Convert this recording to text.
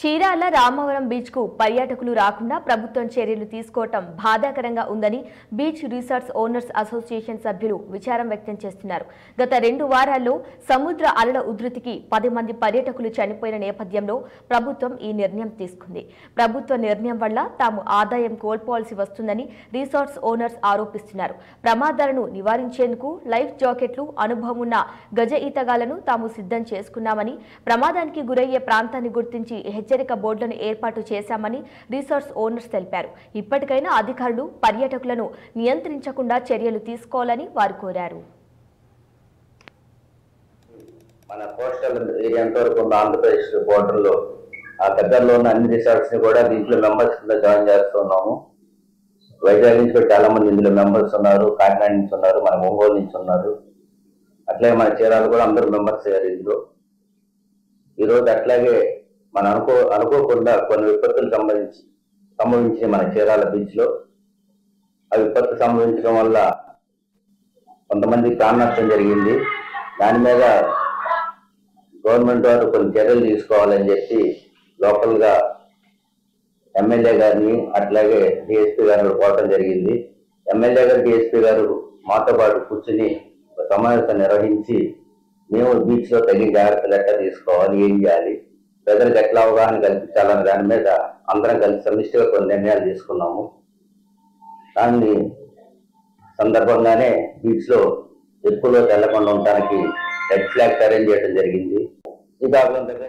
Chirala Ramavaram beach కు పర్యాటకులు రాకుండా ప్రభుత్వం చర్యలు తీసుకోవటం బాధాకరంగా ఉందని బీచ్ రిసార్ట్స్ ఓనర్స్ అసోసియేషన్ సభ్యులు విచారం వ్యక్తం చేస్తున్నారు. గత 2 వారాల్లో సముద్ర అలల ఉధృతికి 10 మంది పర్యాటకులు చనిపోయిన నేపథ్యంలో ప్రభుత్వం ఈ నిర్ణయం తీసుకుంది. ప్రభుత్వ నిర్ణయం వల్ల తాము ఆదాయం కోల్పోవాల్సి వస్తుందని రిసార్ట్స్ ఓనర్స్ ఆరోపిస్తున్నారు. ప్రమాదాలను నివారించేందుకు లైఫ్ జాకెట్లు, అనుభవం ఉన్న గజ ఈతగాళ్లను తాము సిద్ధం చేసుకున్నామని, ప్రమాదానికి గురయ్యే ప్రాంతాన్ని గుర్తించి హెచ్చరిక బోర్డులను ఏర్పాటు చేశామని రిసార్ట్స్ ఓనర్స్ తెలిపారు. ఇప్పటికైనా అధికారులు పర్యాటకులను నియంత్రించకుండా చర్యలు తీసుకోవాలని వారు కోరారు. మన కోస్టల్ ఏరియా వరకు ఆంధ్రప్రదేశ్ బోర్డర్లో ఆ దగ్గరలో ఉన్న అన్ని రిసార్ట్స్ ని కూడా దీంట్లో మెంబర్స్ కింద జాయిన్ చేస్తున్నాము. వైజాగ్ నుంచి కూడా చాలా మంది ఇందులో మెంబర్స్ ఉన్నారు, కాకినాడ నుంచి ఉన్నారు, మన ఒంగోలు నుంచి ఉన్నారు, అట్లాగే మన చీరాలు కూడా అందరూ మెంబర్స్ అయ్యారు ఇందులో. ఈరోజు అట్లాగే మన అనుకోకుండా కొన్ని విపత్తులు సంభవించి మన చీరాల బీచ్ లో ఆ విపత్తు సంభవించడం వల్ల కొంతమంది ప్రాణ నష్టం జరిగింది. దాని మీద గవర్నమెంట్ వారు కొన్ని చర్యలు తీసుకోవాలని చెప్పి లోకల్ గా ఎమ్మెల్యే గారిని అట్లాగే డిఎస్పీ గారిని కోరడం జరిగింది. ఎమ్మెల్యే గారు, డిఎస్పీ గారు మాతో పాటు కూర్చుని సమావేశం నిర్వహించి మేము బీచ్ లో తగిన జాగ్రత్తలు ఎట్లా తీసుకోవాలి, ఏం చేయాలి, ప్రజలకు ఎట్లా అవగాహన కల్పించాలనే దాని మీద అందరం కలిసి సమిష్టిగా కొన్ని నిర్ణయాలు తీసుకున్నాము. దాన్ని సందర్భంగానే బీచ్ లో ఎక్కువలో వెళ్లకుండా ఉండటానికి రెడ్ ఫ్లాగ్ అరేంజ్ చేయడం జరిగింది. శ్రీకాకుళం దగ్గర